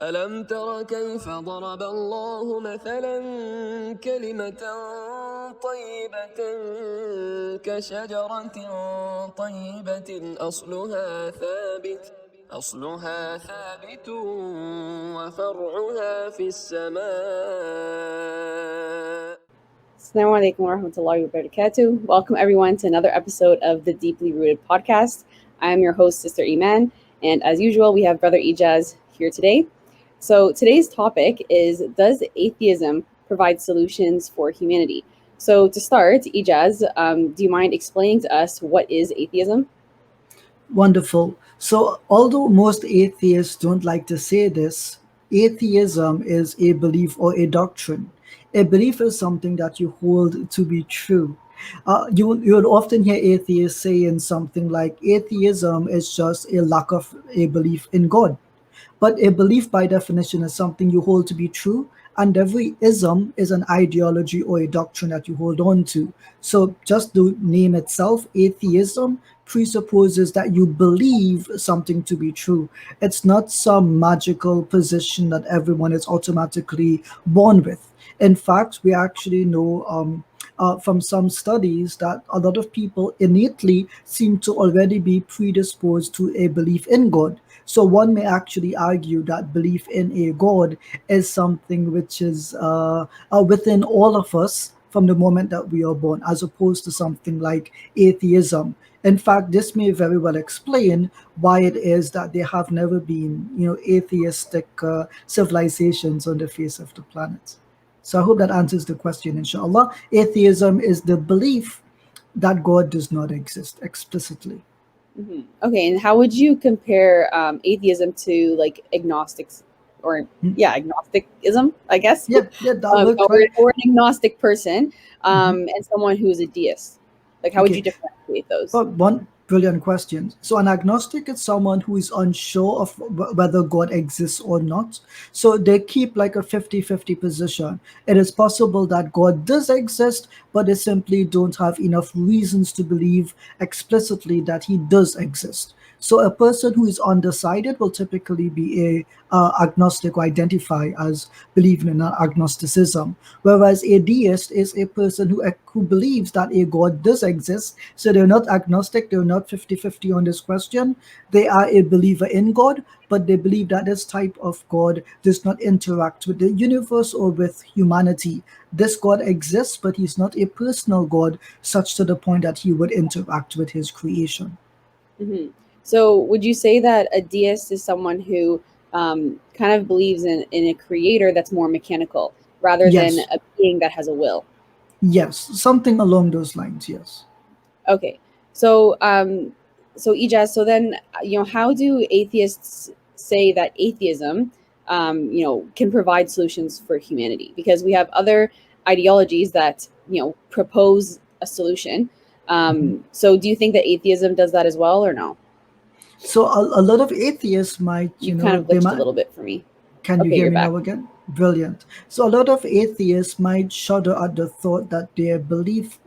ألم تر كيف ضرب الله مثلا كلمة طيبة كشجرة طيبة أصلها ثابت وفرعها في السماء. Assalamu alaikum wa rahmatullahi wa barakatuh. Welcome everyone to another episode of the Deeply Rooted podcast. I am your host, Sister Iman, and as usual, we have Brother Ejaz here today. So today's topic is, does atheism provide solutions for humanity? So to start, Ejaz, do you mind explaining to us what is atheism? Wonderful. So, although most atheists don't like to say this, atheism is a belief or a doctrine. A belief is something that you hold to be true. You will often hear atheists saying something like atheism is just a lack of a belief in God. But a belief, by definition, is something you hold to be true, and every ism is an ideology or a doctrine that you hold on to. So, just the name itself, atheism, presupposes that you believe something to be true. It's not some magical position that everyone is automatically born with. In fact, we actually know from some studies that a lot of people innately seem to already be predisposed to a belief in God. So one may actually argue that belief in a God is something which is within all of us from the moment that we are born, as opposed to something like atheism. In fact, this may very well explain why it is that there have never been, atheistic civilizations on the face of the planet. So I hope that answers the question, inshallah. Atheism is the belief that God does not exist explicitly. Okay, and how would you compare atheism to like agnostics or agnosticism, I guess? Yeah, that worked, or, right? or an agnostic person Mhm. and someone who's a deist. Like, how would you Okay. differentiate those? Well, one brilliant question. So, an agnostic is someone who is unsure of whether God exists or not. So, they keep like a 50-50 position. It is possible that God does exist, but they simply don't have enough reasons to believe explicitly that he does exist. So, a person who is undecided will typically be a agnostic or identify as believing in agnosticism, whereas a deist is a person who believes that a God does exist. So they're not agnostic, they're not 50-50 on this question. They are a believer in God, but they believe that this type of God does not interact with the universe or with humanity. This God exists, but he's not a personal God, such to the point that he would interact with his creation. hmm So, would you say that a deist is someone who kind of believes in a creator that's more mechanical rather than Yes, a being that has a will? yes, something along those lines, yes. Okay, so so Ijaz, so then how do atheists say that atheism, can provide solutions for humanity? Because we have other ideologies that propose a solution. Mhm. So do you think that atheism does that as well, or no? So a lot of atheists might, You kind of they glitched a might. little bit for me. Can you Okay, hear you're me back. now again? Brilliant. So, a lot of atheists might shudder at the thought that their belief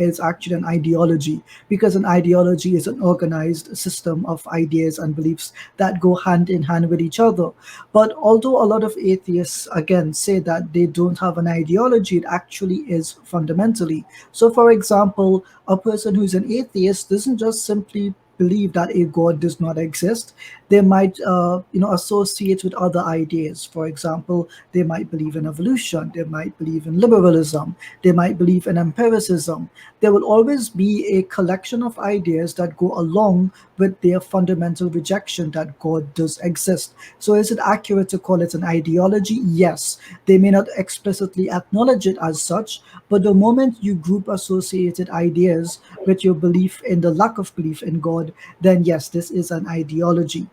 is actually an ideology, because an ideology is an organized system of ideas and beliefs that go hand in hand with each other. But although a lot of atheists, again, say that they don't have an ideology, it actually is fundamentally. So, for example, a person who's an atheist doesn't just simply believe that a god does not exist. They might associate with other ideas. For example, they might believe in evolution, they might believe in liberalism, they might believe in empiricism. There will always be a collection of ideas that go along with their fundamental rejection that God does exist. So is it accurate to call it an ideology? Yes. They may not explicitly acknowledge it as such, but the moment you group associated ideas with your belief in the lack of belief in God, then yes, this is an ideology.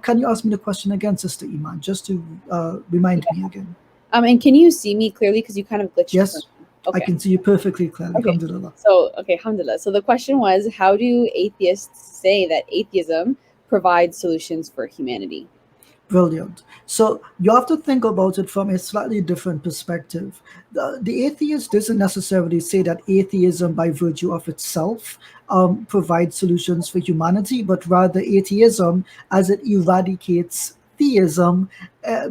Can you ask me the question again, Sister Iman, just to remind me again? And can you see me clearly, because you kind of glitched for Yes, me? I Okay. can see you perfectly clearly. Okay. Alhamdulillah. So, okay, alhamdulillah. So the question was, how do atheists say that atheism provides solutions for humanity? Brilliant. So you have to think about it from a slightly different perspective. The atheist doesn't necessarily say that atheism, by virtue of itself, provides solutions for humanity, but rather atheism, as it eradicates theism,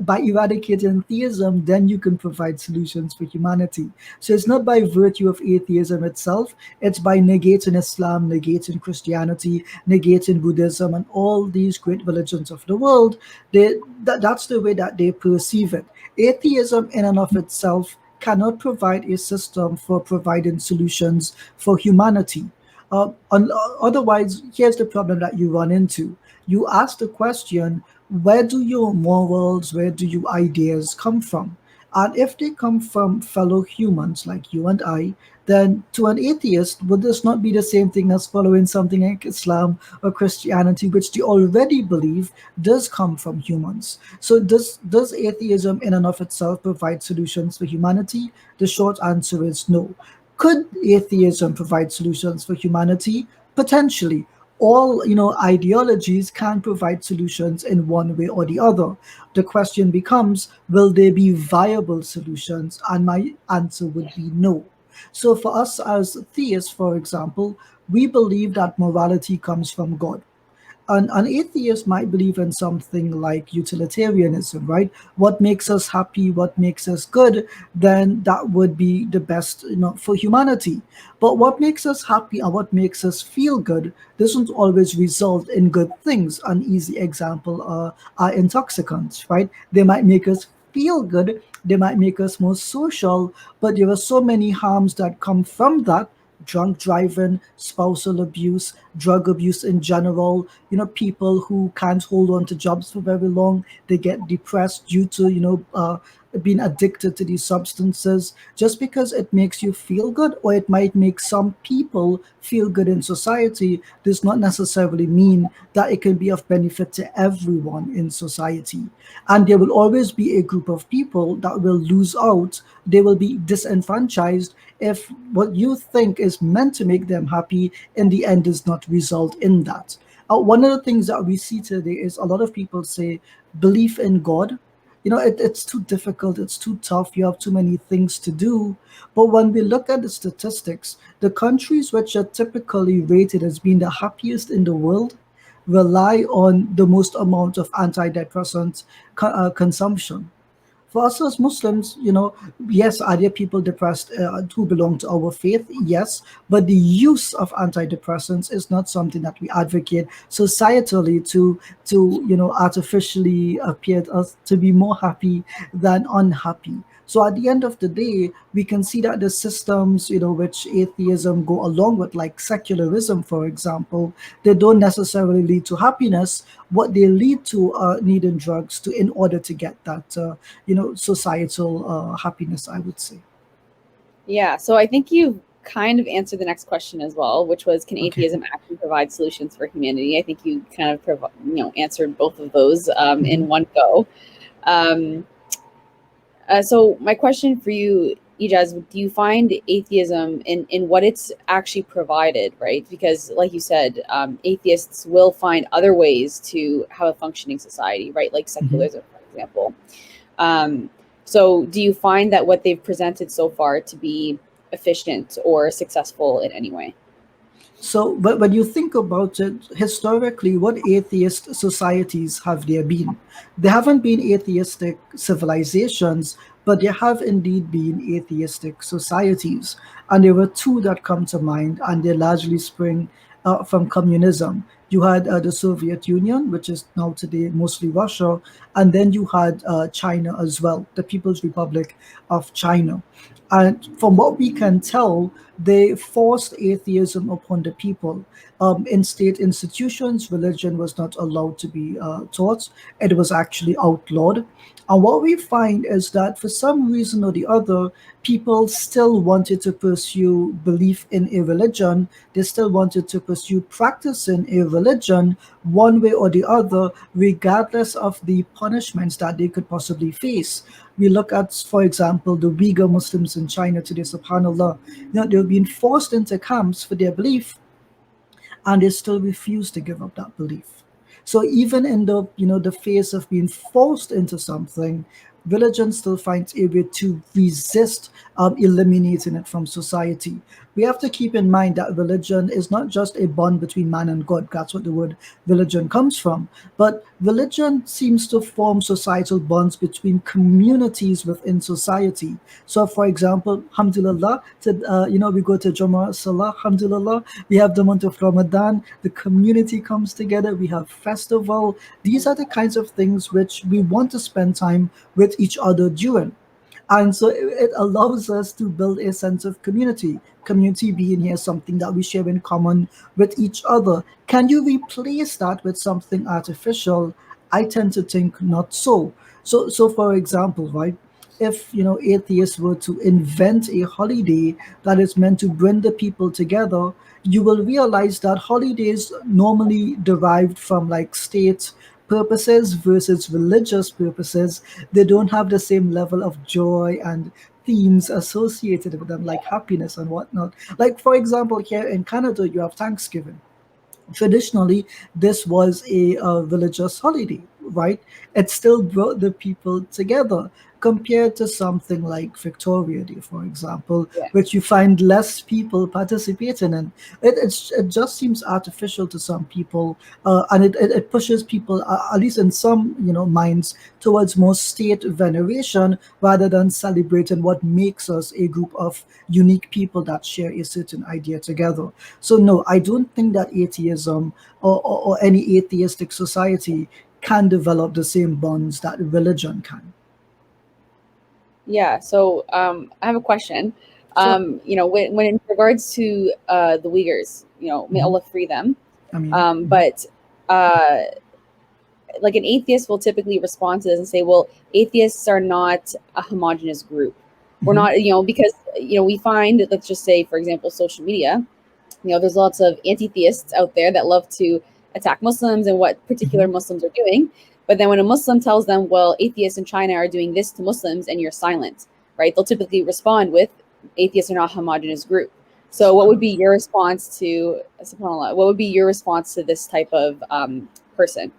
by eradicating theism, then you can provide solutions for humanity. So it's not by virtue of atheism itself, it's by negating Islam, negating Christianity, negating Buddhism, and all these great religions of the world. That's the way that they perceive it. Atheism, in and of itself, cannot provide a system for providing solutions for humanity. Otherwise, here's the problem that you run into. You ask the question, where do your morals, where do your ideas come from? And if they come from fellow humans like you and I, then to an atheist, would this not be the same thing as following something like Islam or Christianity, which they already believe does come from humans? So, does atheism in and of itself provide solutions for humanity? The short answer is no. Could atheism provide solutions for humanity? Potentially. All ideologies can provide solutions in one way or the other. The question becomes, will they be viable solutions? And my answer would be no. So for us as theists, for example, we believe that morality comes from God. An atheist might believe in something like utilitarianism, right? What makes us happy, what makes us good, then that would be the best, for humanity. But what makes us happy and what makes us feel good doesn't always result in good things. An easy example are intoxicants, right? They might make us feel good, they might make us more social, but there are so many harms that come from that: drunk driving, spousal abuse, drug abuse in general. People who can't hold on to jobs for very long, they get depressed due to being addicted to these substances. Just because it makes you feel good, or it might make some people feel good in society, does not necessarily mean that it can be of benefit to everyone in society. And there will always be a group of people that will lose out. They will be disenfranchised if what you think is meant to make them happy in the end does not result in that. One of the things that we see today is a lot of people say belief in God. It's too difficult, it's too tough, you have too many things to do. But when we look at the statistics, the countries which are typically rated as being the happiest in the world rely on the most amount of antidepressant consumption. For us as Muslims, yes, are there people depressed who belong to our faith? Yes, but the use of antidepressants is not something that we advocate societally to artificially appear to us to be more happy than unhappy. So at the end of the day, we can see that the systems, which atheism go along with, like secularism, for example, they don't necessarily lead to happiness. What they lead to are needing drugs to in order to get that, societal happiness, I would say. Yeah, so I think you've kind of answered the next question as well, which was, can Okay. atheism actually provide solutions for humanity? I think you kind of answered both of those in Mhm. one go. Um, so my question for you, Ejaz, do you find atheism in what it's actually provided, right? Because like you said, atheists will find other ways to have a functioning society, right? Like Mhm. secularism, for example. Um, so do you find that what they've presented so far to be efficient or successful in any way? So, but when you think about it, historically, what atheist societies have there been? There haven't been atheistic civilizations, but there have indeed been atheistic societies. And there were two that come to mind, and they largely spring from communism. You had the Soviet Union, which is now today mostly Russia, and then you had China as well, the People's Republic of China. And from what we can tell, they forced atheism upon the people. In state institutions, religion was not allowed to be taught, it was actually outlawed. And what we find is that for some reason or the other, people still wanted to pursue belief in a religion. They still wanted to pursue practicing a religion one way or the other, regardless of the punishments that they could possibly face. We look at, for example, the Uyghur Muslims in China today, subhanAllah. They've been forced into camps for their belief, and they still refuse to give up that belief. So even in the face of being forced into something, religion still finds a way to resist eliminating it from society. We have to keep in mind that religion is not just a bond between man and God. That's what the word religion comes from. But religion seems to form societal bonds between communities within society. So, for example, alhamdulillah, we go to Jummah Salah, alhamdulillah, we have the month of Ramadan, the community comes together, we have festival. These are the kinds of things which we want to spend time with each other during. And so it allows us to build a sense of community. Community being here something that we share in common with each other. Can you replace that with something artificial? I tend to think not so. So for example, right, if atheists were to invent a holiday that is meant to bring the people together, you will realize that holidays normally derived from like state purposes versus religious purposes, they don't have the same level of joy and themes associated with them, like happiness and whatnot. Like, for example, here in Canada, you have Thanksgiving. Traditionally, this was a religious holiday, right? It still brought the people together compared to something like Victoria Day, for example, Yeah. which you find less people participating in. It just seems artificial to some people, and it pushes people, at least in some minds, towards more state veneration rather than celebrating what makes us a group of unique people that share a certain idea together. So no, I don't think that atheism or any atheistic society can develop the same bonds that religion can. Yeah. So I have a question. Sure. When in regards to the Uyghurs, may Hmm. Allah free them. I mean, But uh, like an atheist will typically respond to this and say, well, atheists are not a homogenous group. We're hmm. not, because we find that, let's just say, for example, social media. There's lots of anti-theists out there that love to attack Muslims and what particular Hmm. Muslims are doing. But then when a Muslim tells them, well, atheists in China are doing this to Muslims and you're silent, right? They'll typically respond with, atheists are not a homogenous group. So what would be your response to, subhanAllah, what would be your response to this type of person?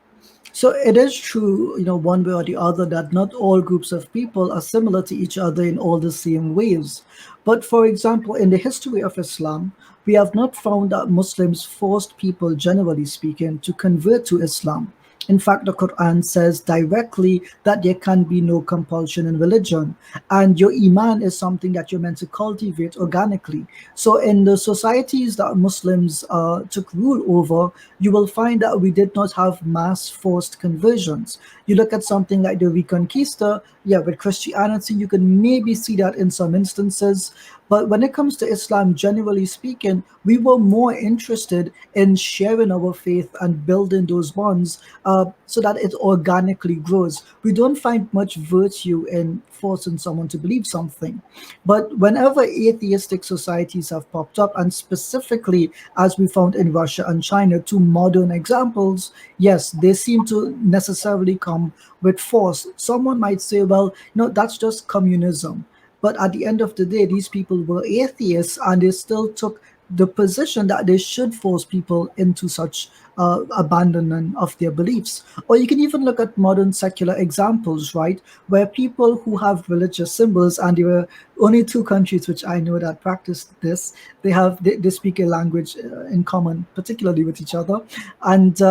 So it is true, one way or the other, that not all groups of people are similar to each other in all the same ways. But for example, in the history of Islam, we have not found that Muslims forced people, generally speaking, to convert to Islam. In fact, the Quran says directly that there can be no compulsion in religion, and your Iman is something that you're meant to cultivate organically. So, in the societies that Muslims took rule over, you will find that we did not have mass forced conversions. You look at something like the Reconquista, yeah, with Christianity, you can maybe see that in some instances. But when it comes to Islam, generally speaking, we were more interested in sharing our faith and building those bonds so that it organically grows. We don't find much virtue in forcing someone to believe something. But whenever atheistic societies have popped up, and specifically as we found in Russia and China, two modern examples, yes, they seem to necessarily come with force. Someone might say, well, that's just communism. But at the end of the day, these people were atheists and they still took the position that they should force people into such abandonment of their beliefs. Or you can even look at modern secular examples, right, where people who have religious symbols, and there are only two countries which I know that practice this. They speak a language in common, particularly with each other. And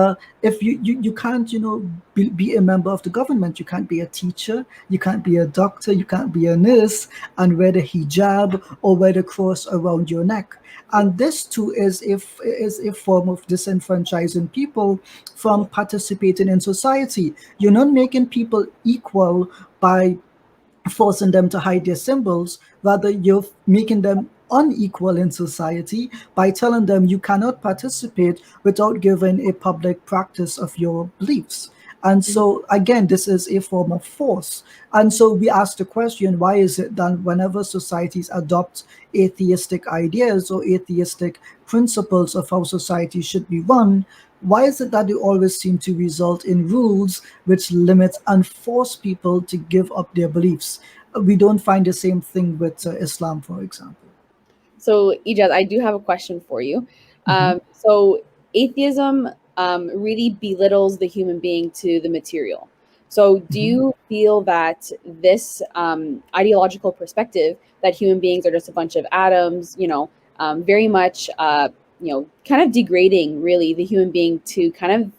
if you can't be a member of the government, you can't be a teacher, you can't be a doctor, you can't be a nurse and wear the hijab or wear the cross around your neck. And this too is a form of disenfranchising people from participating in society. You're not making people equal by forcing them to hide their symbols. Rather, you're making them unequal in society by telling them you cannot participate without giving a public practice of your beliefs. And so, again, this is a form of force. And so, we ask the question, why is it that whenever societies adopt atheistic ideas or atheistic principles of how society should be run, why is it that they always seem to result in rules which limit and force people to give up their beliefs? We don't find the same thing with Islam, for example. So, Ejaz, I do have a question for you. Hmm. So, atheism really belittles the human being to the material. So, do Mhm. you feel that this ideological perspective that human beings are just a bunch of atoms, very much, kind of degrading really the human being to kind of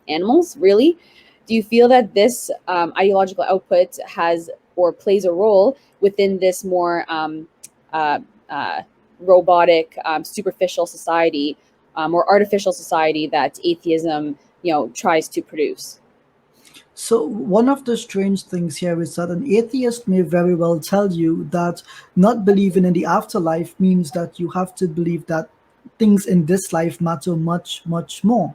animals, really? Do you feel that this ideological output has or plays a role within this more uh, uh, robotic, superficial society or artificial society that atheism, tries to produce? So, one of the strange things here is that an atheist may very well tell you that not believing in the afterlife means that you have to believe that things in this life matter much, much more.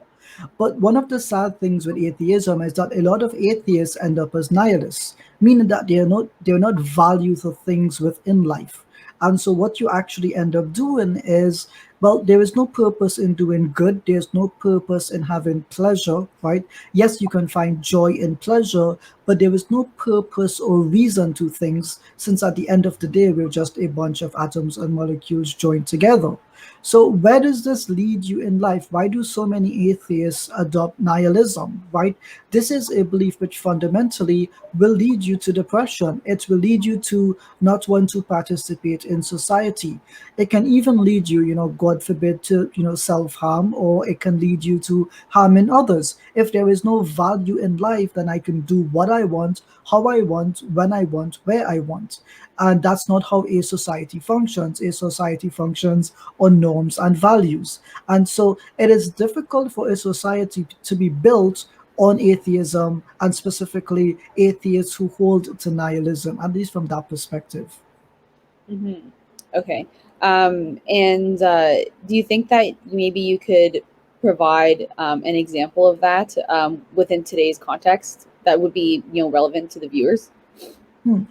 But one of the sad things with atheism is that a lot of atheists end up as nihilists, meaning that they're not value the things within life. And so what you actually end up doing is, well, there is no purpose in doing good. There's no purpose in having pleasure, right? Yes, you can find joy in pleasure, but there is no purpose or reason to things, since at the end of the day, we're just a bunch of atoms and molecules joined together. So, where does this lead you in life? Why do so many atheists adopt nihilism, right? This is a belief which fundamentally will lead you to depression. It will lead you to not want to participate in society. It can even lead you, God forbid, to, self harm, or it can lead you to harming others. If there is no value in life, then I can do what I want, how I want, when I want, where I want. And that's not how a society functions. A society functions on norms and values. And so it is difficult for a society to be built on atheism, and specifically atheists who hold to nihilism, at least from that perspective. Hmm. Okay. And do you think that maybe you could provide an example of that within today's context that would be, relevant to the viewers?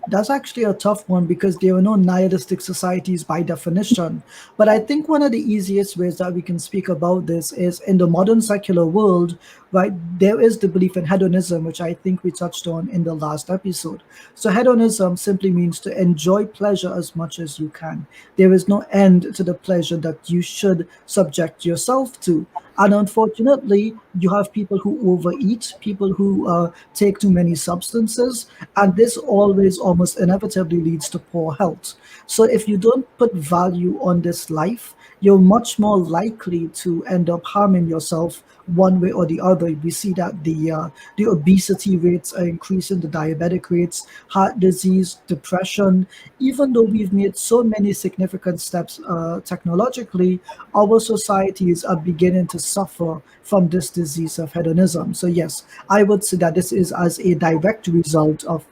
That's actually a tough one because there are no nihilistic societies by definition. But I think one of the easiest ways that we can speak about this is in the modern secular world, right? There is the belief in hedonism, which I think we touched on in the last episode. So, hedonism simply means to enjoy pleasure as much as you can. There is no end to the pleasure that you should subject yourself to. And unfortunately, you have people who overeat, people who take too many substances, and this always almost inevitably leads to poor health. So if you don't put value on this life, you're much more likely to end up harming yourself one way or the other. We see that the obesity rates are increasing, the diabetic rates, heart disease, depression. Even though we've made so many significant steps technologically, our societies are beginning to suffer from this disease of hedonism. So yes, I would say that this is as a direct result of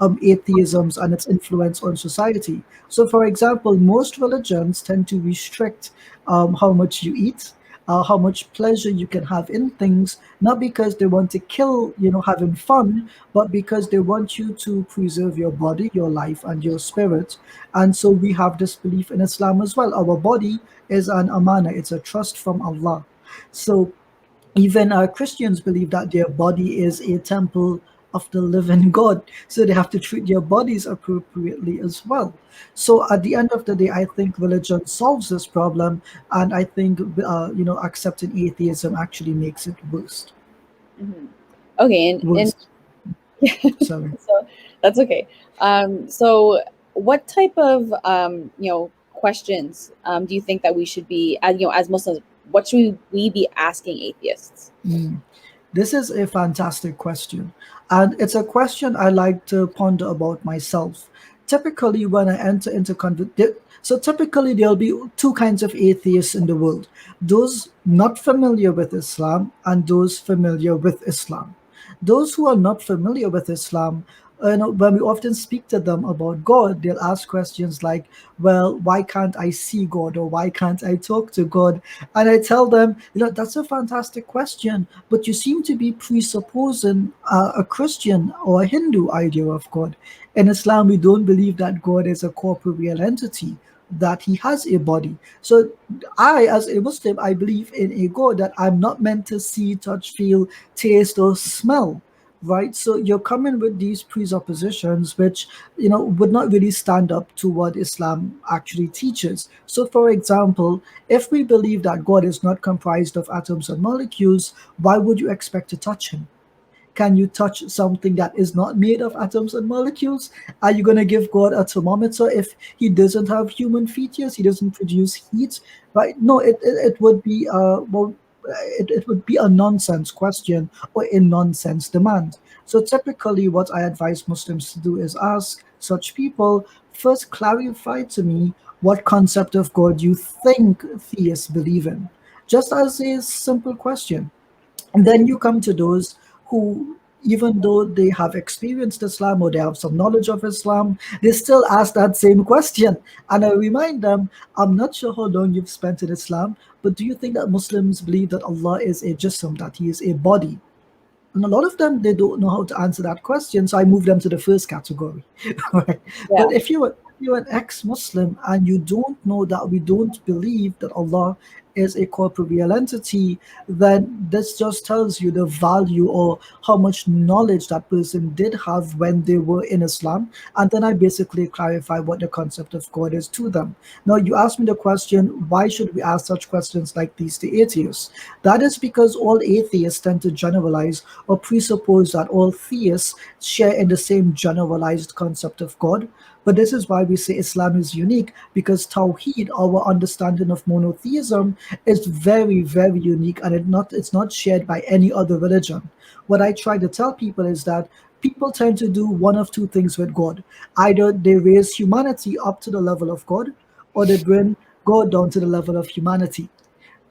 atheisms and its influence on society. So, for example, most religions tend to restrict how much you eat, how much pleasure you can have in things, not because they want to kill, having fun, but because they want you to preserve your body, your life, and your spirit. And so we have this belief in Islam as well. Our body is an amana, it's a trust from Allah. So even Christians believe that their body is a temple of the living God, so they have to treat their bodies appropriately as well. So at the end of the day, I think religion solves this problem, and I think accepting atheism actually makes it worse. Hmm. Okay, and Worse. Sorry. so that's okay. So what type of questions do you think that we should be, as as Muslims, what should we be asking atheists? Mm. This is a fantastic question, and it's a question I like to ponder about myself. Typically, when I enter into so typically there'll be two kinds of atheists in the world: those not familiar with Islam and those familiar with Islam. Those who are not familiar with Islam, when we often speak to them about God, they'll ask questions like, "Well, why can't I see God, or why can't I talk to God?" And I tell them, that's a fantastic question, but you seem to be presupposing a Christian or a Hindu idea of God. In Islam, we don't believe that God is a corporeal entity, that he has a body. So I, as a Muslim, I believe in a God that I'm not meant to see, touch, feel, taste, or smell. Right, so you're coming with these presuppositions, which would not really stand up to what Islam actually teaches. So, for example, if we believe that God is not comprised of atoms and molecules, why would you expect to touch him? Can you touch something that is not made of atoms and molecules? Are you going to give God a thermometer if he doesn't have human features? He doesn't produce heat, right? No, it would be it would be a nonsense question or a nonsense demand. So typically, what I advise Muslims to do is ask such people, first clarify to me what concept of God you think theists believe in, just as a simple question. And then you come to those who, even though they have experienced Islam or they have some knowledge of Islam, they still ask that same question. And I remind them, I'm not sure how long you've spent in Islam, but do you think that Muslims believe that Allah is a jism, that he is a body? And a lot of them, they don't know how to answer that question, so I move them to the first category. Right? Yeah. But if you're an ex-Muslim and you don't know that we don't believe that Allah is a corporeal entity, then this just tells you the value or how much knowledge that person did have when they were in Islam. And then I basically clarify what the concept of God is to them. Now, you asked me the question, why should we ask such questions like these to atheists? That is because all atheists tend to generalize or presuppose that all theists share in the same generalized concept of God. But this is why we say Islam is unique, because Tawheed, our understanding of monotheism, is very, very unique, and it's not shared by any other religion. What I try to tell people is that people tend to do one of two things with God. Either they raise humanity up to the level of God, or they bring God down to the level of humanity.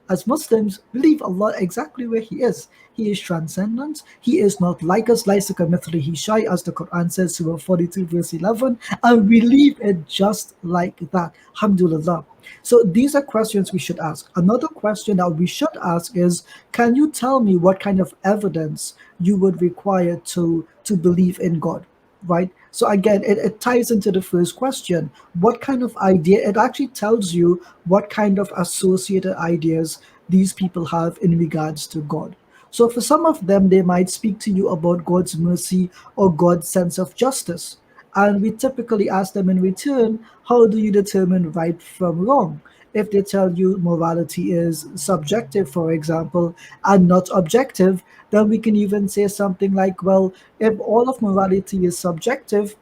As Muslims, believe Allah exactly where He is. He is transcendent. He is not like us, laisa kamithlihi shay, as the Quran says, Surah 42, verse 11, and we leave it just like that. Alhamdulillah. So these are questions we should ask. Another question that we should ask is, can you tell me what kind of evidence you would require to believe in God? Right? So again, it ties into the first question. What kind of idea? It actually tells you what kind of associated ideas these people have in regards to God. So for some of them, they might speak to you about God's mercy or God's sense of justice. And we typically ask them in return, how do you determine right from wrong? If they tell you morality is subjective, for example, and not objective, then we can even say something like, well, if all of morality is subjective,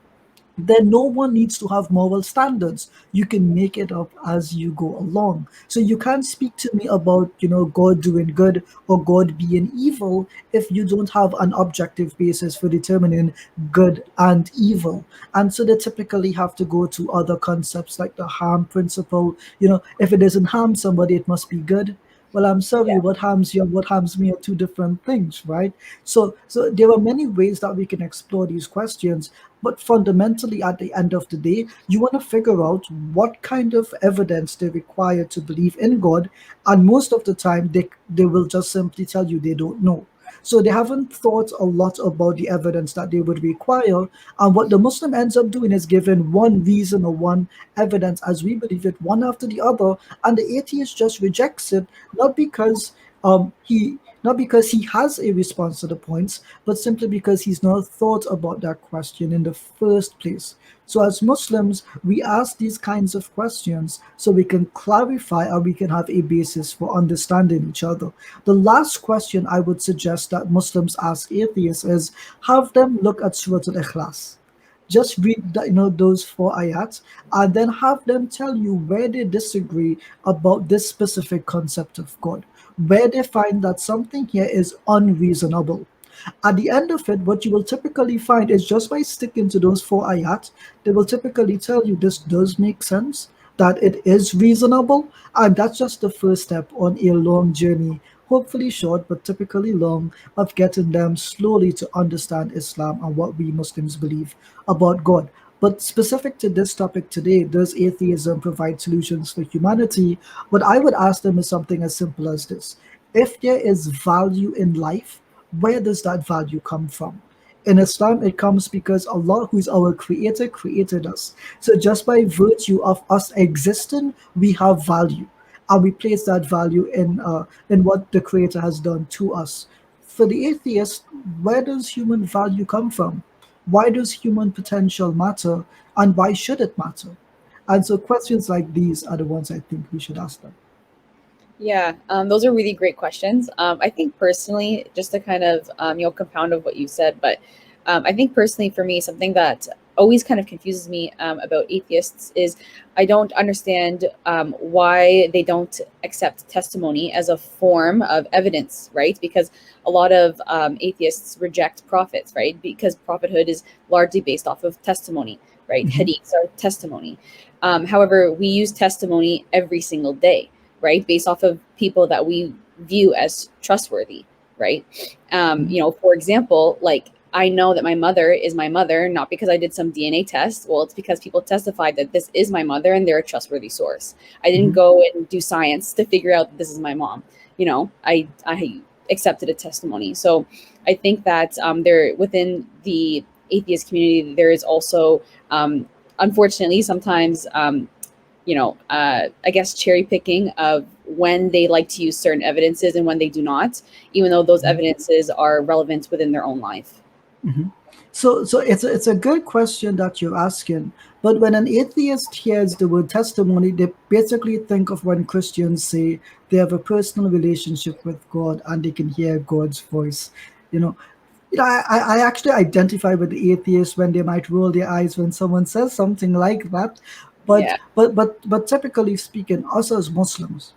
then no one needs to have moral standards. You can make it up as you go along. So you can't speak to me about, God doing good or God being evil if you don't have an objective basis for determining good and evil. And so they typically have to go to other concepts like the harm principle. If it doesn't harm somebody, it must be good. Well, I'm sorry, Yeah. what harms you and what harms me are two different things, right? So there are many ways that we can explore these questions, but fundamentally, at the end of the day, you want to figure out what kind of evidence they require to believe in God, and most of the time, they will just simply tell you they don't know. So they haven't thought a lot about the evidence that they would require. And what the Muslim ends up doing is giving one reason or one evidence as we believe it, one after the other, and the atheist just rejects it, not because he not because he has a response to the points, but simply because he's not thought about that question in the first place. So, as Muslims, we ask these kinds of questions so we can clarify or we can have a basis for understanding each other. The last question I would suggest that Muslims ask atheists is, have them look at Surah Al Ikhlas. Just read those four ayats and then have them tell you where they disagree about this specific concept of God, where they find that something here is unreasonable. At the end of it, what you will typically find is, just by sticking to those four ayat, they will typically tell you this does make sense, that it is reasonable, and that's just the first step on a long journey, hopefully short but typically long, of getting them slowly to understand Islam and what we Muslims believe about God. But specific to this topic today, does atheism provide solutions for humanity? What I would ask them is something as simple as this. If there is value in life, where does that value come from? In Islam, it comes because Allah, who is our creator, created us. So just by virtue of us existing, we have value. And we place that value in what the creator has done to us. For the atheist, where does human value come from? Why does human potential matter? And why should it matter? And so questions like these are the ones I think we should ask them. Yeah, those are really great questions. I think personally, just to kind of compound of what you said, but I think personally for me, something that always kind of confuses me about atheists is I don't understand why they don't accept testimony as a form of evidence, right? Because a lot of atheists reject prophets, right? Because prophethood is largely based off of testimony, right? Hmm. Hadiths are testimony. However, we use testimony every single day, right? Based off of people that we view as trustworthy, right? For example, like I know that my mother is my mother, not because I did some DNA test. Well, it's because people testified that this is my mother and they're a trustworthy source. I didn't Hmm. go and do science to figure out that this is my mom. I accepted a testimony. So I think that there within the atheist community, there is also, unfortunately, sometimes I guess cherry picking of when they like to use certain evidences and when they do not, even though those evidences are relevant within their own life. Hmm. So it's a good question that you're asking. But when an atheist hears the word testimony, they basically think of when Christians say they have a personal relationship with God and they can hear God's voice. You know, I actually identify with the atheists when they might roll their eyes when someone says something like that. But Yeah. but typically speaking, us as Muslims,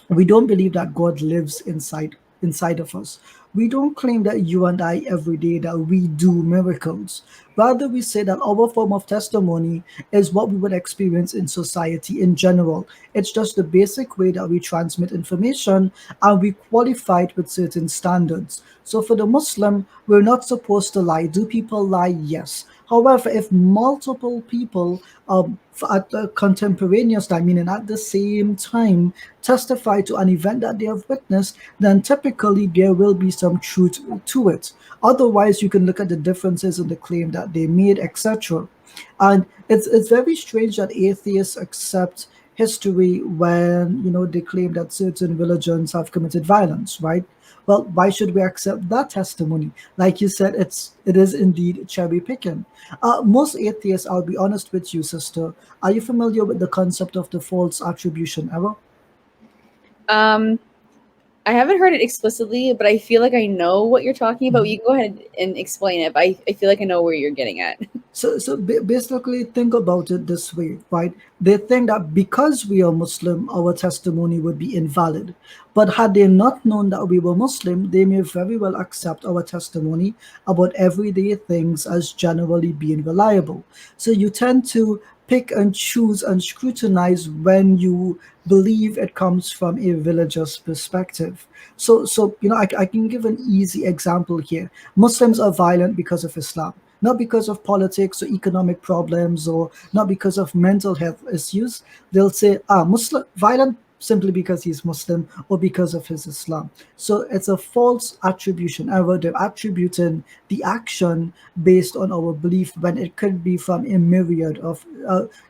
we don't believe that God lives inside of us. We don't claim that you and I every day that we do miracles. Rather, we say that our form of testimony is what we would experience in society in general. It's just the basic way that we transmit information and we qualify it with certain standards. So for the Muslim, we're not supposed to lie. Do people lie? Yes. However, if multiple people at the contemporaneous time, meaning at the same time, testify to an event that they have witnessed, then typically there will be some truth to it. Otherwise, you can look at the differences in the claim that they made, etc. And it's very strange that atheists accept history when they claim that certain religions have committed violence, right? Well, why should we accept that testimony? Like you said, it is indeed cherry picking. Most atheists, I'll be honest with you, sister, are you familiar with the concept of the false attribution error? Um, I haven't heard it explicitly, but I feel like I know what you're talking about. You can go ahead and explain it, but I feel like I know where you're getting at. So basically, think about it this way, right? They think that because we are Muslim, our testimony would be invalid. But had they not known that we were Muslim, they may very well accept our testimony about everyday things as generally being reliable. So you tend to pick and choose and scrutinize when you believe it comes from a religious perspective. So I can give an easy example here. Muslims are violent because of Islam, not because of politics or economic problems or not because of mental health issues. They'll say, Muslim violent simply because he's Muslim or because of his Islam. So it's a false attribution error. They're attributing the action based on our belief when it could be from a myriad of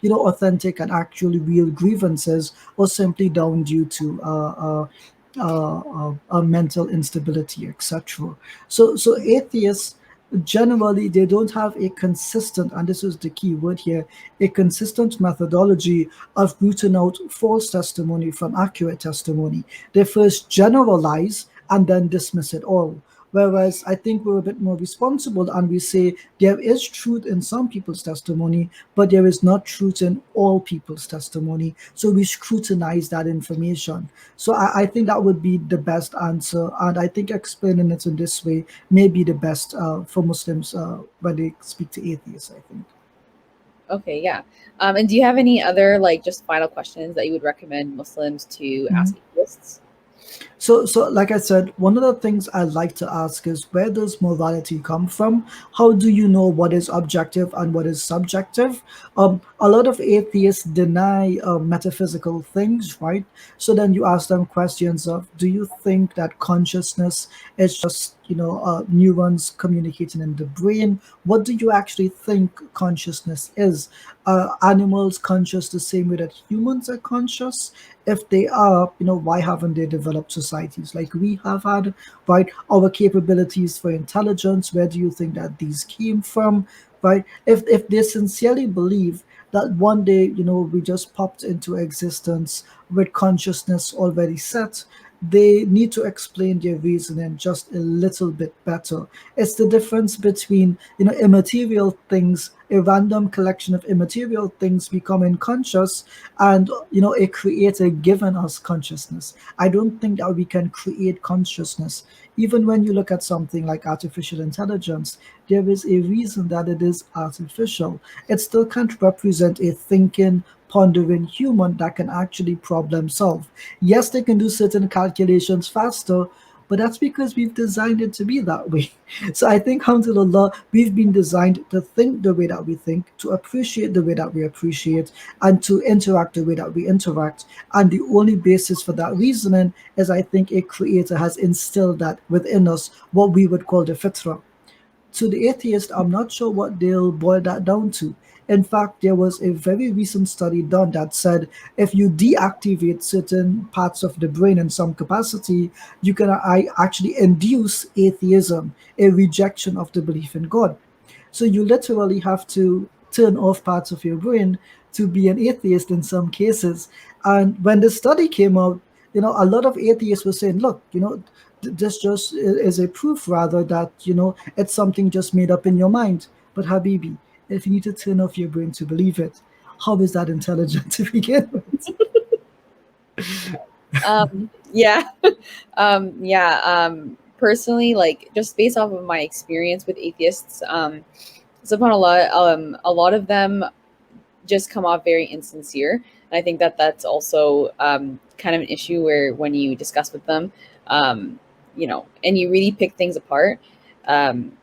authentic and actually real grievances or simply down due to mental instability, etc. So atheists generally they don't have a consistent, and this is the key word here, a consistent methodology of rooting out false testimony from accurate testimony. They first generalize and then dismiss it all. Whereas I think we're a bit more responsible and we say there is truth in some people's testimony, but there is not truth in all people's testimony. So we scrutinize that information. So I think that would be the best answer. And I think explaining it in this way may be the best for Muslims when they speak to atheists, I think. Okay, yeah. And do you have any other like just final questions that you would recommend Muslims to ask atheists? So like I said, one of the things I like to ask is where does morality come from? How do you know what is objective and what is subjective? A lot of atheists deny metaphysical things, right? So then you ask them questions of, do you think that consciousness is just neurons communicating in the brain? What do you actually think consciousness is? Are animals conscious the same way that humans are conscious? If they are, why haven't they developed societies like we have had, right? Our capabilities for intelligence, where do you think that these came from, right? If they sincerely believe that one day, we just popped into existence with consciousness already set. They need to explain their reasoning just a little bit better. It's the difference between, immaterial things, a random collection of immaterial things becoming conscious, and, a creator giving us consciousness. I don't think that we can create consciousness. Even when you look at something like artificial intelligence, there is a reason that it is artificial. It still can't represent a thinking, pondering human that can actually problem solve. Yes, they can do certain calculations faster, but that's because we've designed it to be that way. So I think, alhamdulillah, we've been designed to think the way that we think, to appreciate the way that we appreciate, and to interact the way that we interact. And the only basis for that reasoning is, I think, a creator has instilled that within us, what we would call the fitrah. To the atheist, I'm not sure what they'll boil that down to. In fact, there was a very recent study done that said if you deactivate certain parts of the brain in some capacity, you can actually induce atheism, a rejection of the belief in God. So you literally have to turn off parts of your brain to be an atheist in some cases. And when the study came out, a lot of atheists were saying, look, this just is a proof rather that, it's something just made up in your mind. But Habibi, if you need to turn off your brain to believe it, how is that intelligent to begin with? Yeah. Yeah. Personally, like just based off of my experience with atheists, subhanallah, a lot of them just come off very insincere. And I think that that's also kind of an issue where when you discuss with them, and you really pick things apart, um,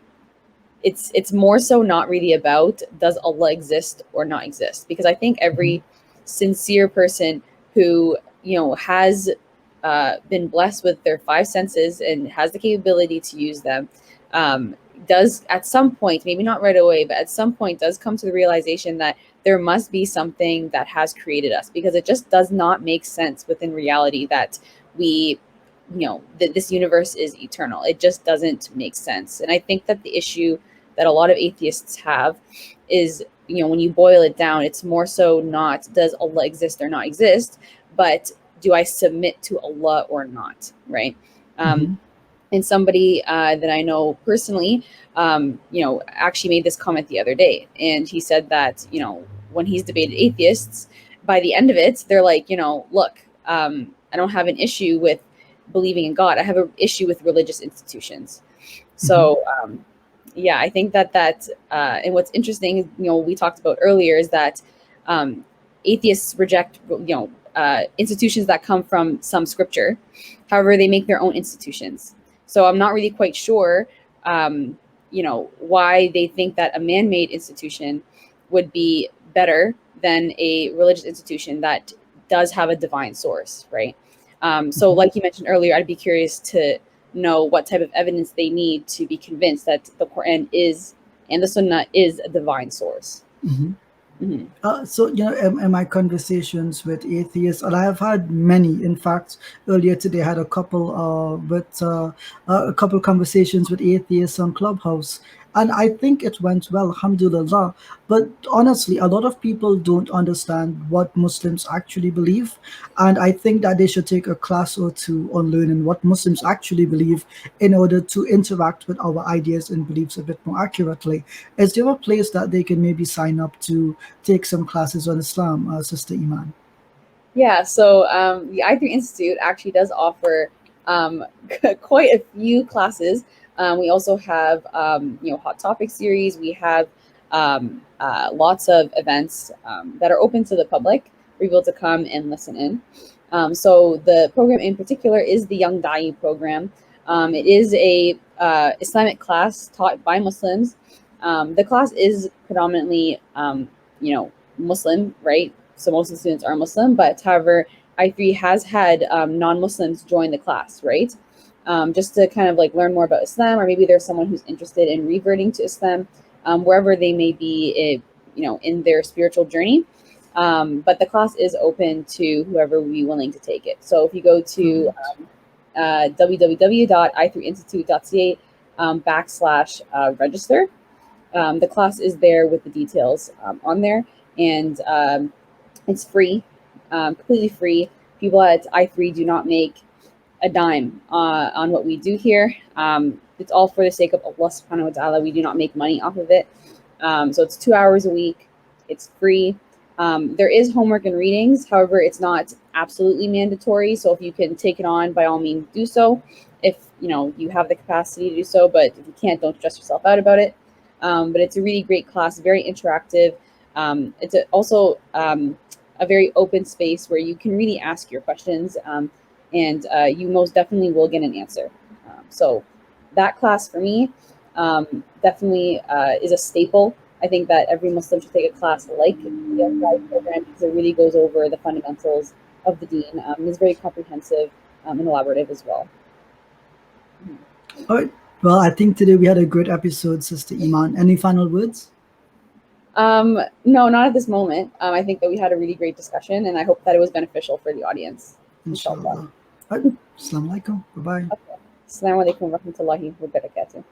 it's more so not really about does Allah exist or not exist, because I think every sincere person who has been blessed with their five senses and has the capability to use them, does at some point, maybe not right away, but at some point does come to the realization that there must be something that has created us, because it just does not make sense within reality that we that this universe is eternal. It just doesn't make sense. And I think that the issue that a lot of atheists have is, when you boil it down, it's more so not does Allah exist or not exist, but do I submit to Allah or not, right? Mm-hmm. And somebody that I know personally, actually made this comment the other day, and he said that when he's debated atheists, by the end of it, they're like, look, I don't have an issue with believing in God. I have an issue with religious institutions. So, yeah, I think that and what's interesting, we talked about earlier, is that atheists reject, institutions that come from some scripture. However, they make their own institutions. So I'm not really quite sure, why they think that a man-made institution would be better than a religious institution that does have a divine source, right? So like you mentioned earlier, I'd be curious to know what type of evidence they need to be convinced that the Quran is and the Sunnah is a divine source. So, in my conversations with atheists, and I have had many. In fact, earlier today, I had a couple conversations with atheists on Clubhouse, and I think it went well, alhamdulillah. But honestly, a lot of people don't understand what Muslims actually believe, and I think that they should take a class or two on learning what Muslims actually believe in order to interact with our ideas and beliefs a bit more accurately. Is there a place that they can maybe sign up to take some classes on Islam, Sister Iman? Yeah, so the I3 Institute actually does offer quite a few classes. We also have, hot topic series. We have lots of events that are open to the public for people to come and listen in. So the program in particular is the Young Da'i program. It is a Islamic class taught by Muslims. The class is predominantly, Muslim, right? So most of the students are Muslim, but however, I3 has had non-Muslims join the class, right? Just to kind of like learn more about Islam, or maybe there's someone who's interested in reverting to Islam, wherever they may be, in their spiritual journey. But the class is open to whoever would be willing to take it. So if you go to www.i3institute.ca /register, the class is there with the details on there. and it's free, completely free. People at I3 do not make a dime on what we do here. It's all for the sake of Allah subhanahu wa ta'ala. We do not make money off of it. So it's 2 hours a week. It's free. There is homework and readings. However, it's not absolutely mandatory. So if you can take it on, by all means do so. If you have the capacity to do so, but if you can't, don't stress yourself out about it. But it's a really great class, very interactive. It's also a very open space where you can really ask your questions, and you most definitely will get an answer. So that class for me definitely is a staple. I think that every Muslim should take a class like the Applied program because it really goes over the fundamentals of the deen. It's very comprehensive and elaborative as well. All right. Well, I think today we had a great episode, Sister Iman. Any final words? No, not at this moment. I think that we had a really great discussion, and I hope that it was beneficial for the audience. Inshallah. All right. Assalamu alaikum. Bye-bye. Okay. Assalamu alaikum wa rahmatullahi wa barakatuh.